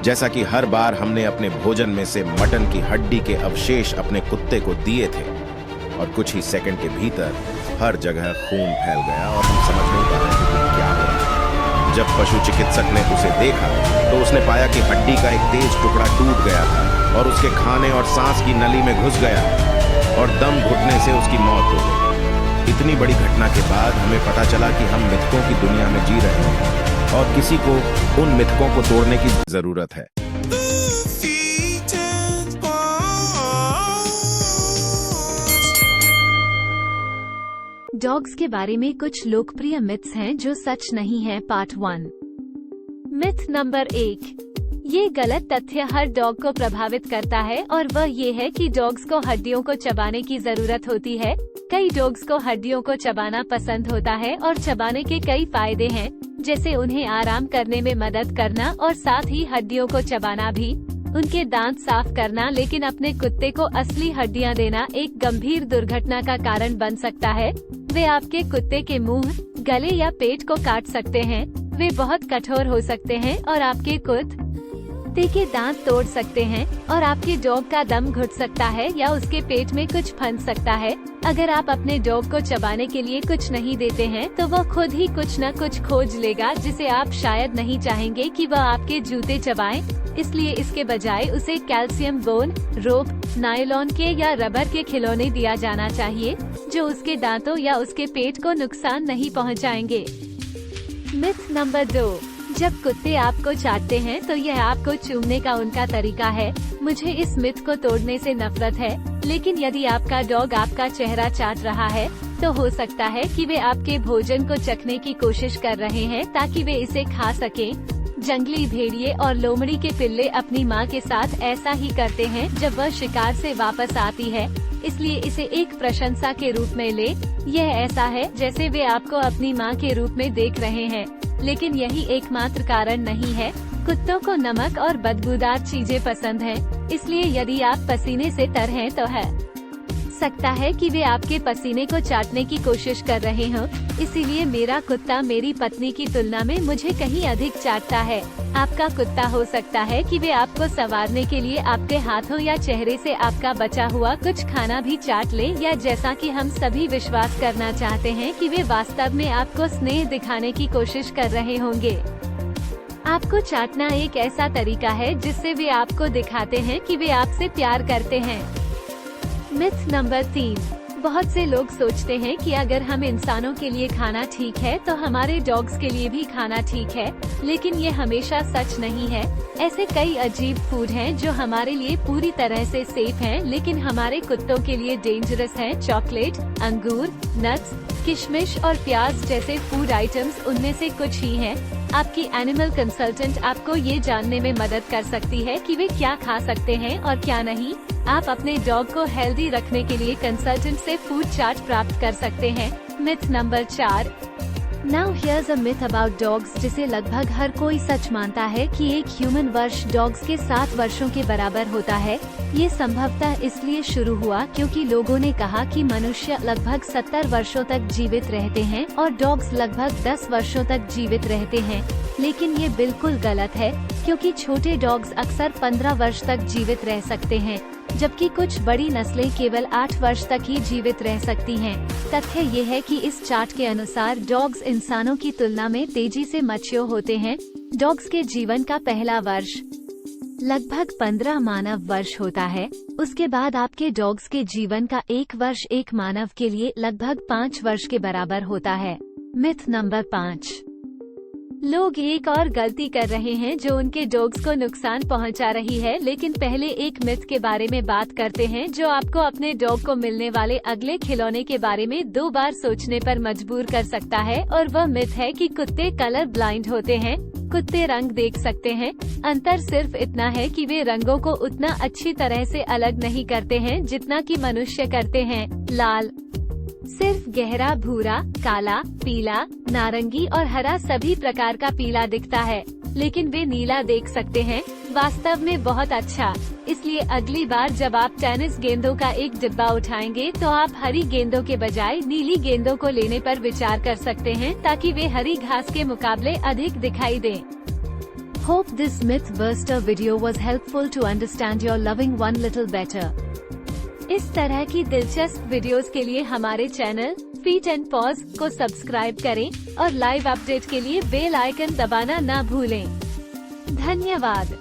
जैसा कि हर बार हमने अपने भोजन में से मटन की हड्डी के अवशेष अपने कुत्ते को दिए थे, और कुछ ही सेकंड के भीतर हर जगह खून फैल गया और हम समझ नहीं पा रहे थे कि क्या हो रहा है। जब पशु चिकित्सक ने उसे देखा तो उसने पाया कि हड्डी का एक तेज टुकड़ा टूट गया था और उसके खाने और सांस की नली में घुस गया और दम घुटने से उसकी मौत हो गई। इतनी बड़ी घटना के बाद हमें पता चला कि हम मिथकों की दुनिया में जी रहे हैं और किसी को उन मिथकों को तोड़ने की जरूरत है। डॉग्स के बारे में कुछ लोकप्रिय मिथ्स हैं जो सच नहीं है। पार्ट 1। Myth number 1। ये गलत तथ्य हर डॉग को प्रभावित करता है और वह ये है कि डॉग्स को हड्डियों को चबाने की जरूरत होती है। कई डॉग्स को हड्डियों को चबाना पसंद होता है और चबाने के कई फायदे हैं, जैसे उन्हें आराम करने में मदद करना और साथ ही हड्डियों को चबाना भी उनके दांत साफ करना। लेकिन अपने कुत्ते को असली हड्डियां देना एक गंभीर दुर्घटना का कारण बन सकता है। वे आपके कुत्ते के मुंह, गले या पेट को काट सकते हैं। वे बहुत कठोर हो सकते हैं और आपके कुत्ते के दांत तोड़ सकते हैं और आपके डॉग का दम घुट सकता है या उसके पेट में कुछ फंस सकता है। अगर आप अपने डॉग को चबाने के लिए कुछ नहीं देते हैं तो वह खुद ही कुछ न कुछ खोज लेगा जिसे आप शायद नहीं चाहेंगे कि वह आपके जूते चबाए। इसलिए इसके बजाय उसे कैल्शियम बोन, रोप, नायलॉन के या रबर के खिलौने दिया जाना चाहिए जो उसके दांतों या उसके पेट को नुकसान नहीं पहुंचाएंगे। Myth number 2। जब कुत्ते आपको चाटते हैं तो यह आपको चूमने का उनका तरीका है। मुझे इस मिथ को तोड़ने से नफरत है, लेकिन यदि आपका डॉग आपका चेहरा चाट रहा है तो हो सकता है कि वे आपके भोजन को चखने की कोशिश कर रहे हैं ताकि वे इसे खा सकें। जंगली भेड़िए और लोमड़ी के पिल्ले अपनी मां के साथ ऐसा ही करते हैं जब वह शिकार से वापस आती है, इसलिए इसे एक प्रशंसा के रूप में ले। यह ऐसा है जैसे वे आपको अपनी मां के रूप में देख रहे हैं, लेकिन यही एकमात्र कारण नहीं है। कुत्तों को नमक और बदबूदार चीजें पसंद हैं, इसलिए यदि आप पसीने से तर हैं तो है सकता है कि वे आपके पसीने को चाटने की कोशिश कर रहे हों। इसीलिए मेरा कुत्ता मेरी पत्नी की तुलना में मुझे कहीं अधिक चाटता है। आपका कुत्ता हो सकता है कि वे आपको संवारने के लिए आपके हाथों या चेहरे से आपका बचा हुआ कुछ खाना भी चाट ले, या जैसा कि हम सभी विश्वास करना चाहते हैं कि वे वास्तव में आपको स्नेह दिखाने की कोशिश कर रहे होंगे। आपको चाटना एक ऐसा तरीका है जिससे वे आपको दिखाते हैं कि वे आपसे प्यार करते हैं। Myth number 3। बहुत से लोग सोचते हैं कि अगर हम इंसानों के लिए खाना ठीक है तो हमारे डॉग्स के लिए भी खाना ठीक है, लेकिन ये हमेशा सच नहीं है। ऐसे कई अजीब फूड हैं जो हमारे लिए पूरी तरह से सेफ हैं, लेकिन हमारे कुत्तों के लिए डेंजरस हैं। चॉकलेट, अंगूर, नट्स, किशमिश और प्याज जैसे फूड आइटम्स उनमें से कुछ ही हैं। आपकी एनिमल कंसल्टेंट आपको ये जानने में मदद कर सकती है कि वे क्या खा सकते हैं और क्या नहीं। आप अपने डॉग को हेल्दी रखने के लिए कंसल्टेंट से फूड चार्ट प्राप्त कर सकते हैं। Myth number 4। Now here's a myth about dogs जिसे लगभग हर कोई सच मानता है कि एक ह्यूमन वर्ष डॉग्स के 7 वर्षों के बराबर होता है। ये संभवतः इसलिए शुरू हुआ क्योंकि लोगों ने कहा कि मनुष्य लगभग 70 वर्षों तक जीवित रहते हैं और डॉग्स लगभग 10 वर्षों तक जीवित रहते हैं। लेकिन ये बिल्कुल गलत है, क्योंकि छोटे डॉग्स अक्सर 15 वर्ष तक जीवित रह सकते हैं, जबकि कुछ बड़ी नस्लें केवल 8 वर्ष तक ही जीवित रह सकती हैं। तथ्य ये है कि इस चार्ट के अनुसार डॉग्स इंसानों की तुलना में तेजी से मैच्योर होते हैं। डॉग्स के जीवन का पहला वर्ष लगभग 15 मानव वर्ष होता है। उसके बाद आपके डॉग्स के जीवन का 1 वर्ष एक मानव के लिए लगभग 5 वर्ष के बराबर होता है। Myth number 5। लोग एक और गलती कर रहे हैं जो उनके डॉग्स को नुकसान पहुंचा रही है, लेकिन पहले एक मिथ के बारे में बात करते हैं जो आपको अपने डॉग को मिलने वाले अगले खिलौने के बारे में 2 बार सोचने पर मजबूर कर सकता है। और वह मिथ है कि कुत्ते कलर ब्लाइंड होते हैं। कुत्ते रंग देख सकते हैं, अंतर सिर्फ इतना है कि वे रंगों को उतना अच्छी तरह से अलग नहीं करते हैं जितना कि मनुष्य करते हैं। लाल सिर्फ गहरा भूरा, काला, पीला, नारंगी और हरा सभी प्रकार का पीला दिखता है, लेकिन वे नीला देख सकते हैं। वास्तव में बहुत अच्छा। इसलिए अगली बार जब आप टेनिस गेंदों का एक डिब्बा उठाएंगे तो आप हरी गेंदों के बजाय नीली गेंदों को लेने पर विचार कर सकते हैं, ताकि वे हरी घास के मुकाबले अधिक दिखाई दें। Hope this myth-buster video was helpful to understand your loving one little better. इस तरह की दिलचस्प वीडियोस के लिए हमारे चैनल फीट एंड पॉज को सब्सक्राइब करें और लाइव अपडेट के लिए बेल आइकन दबाना ना भूलें। धन्यवाद।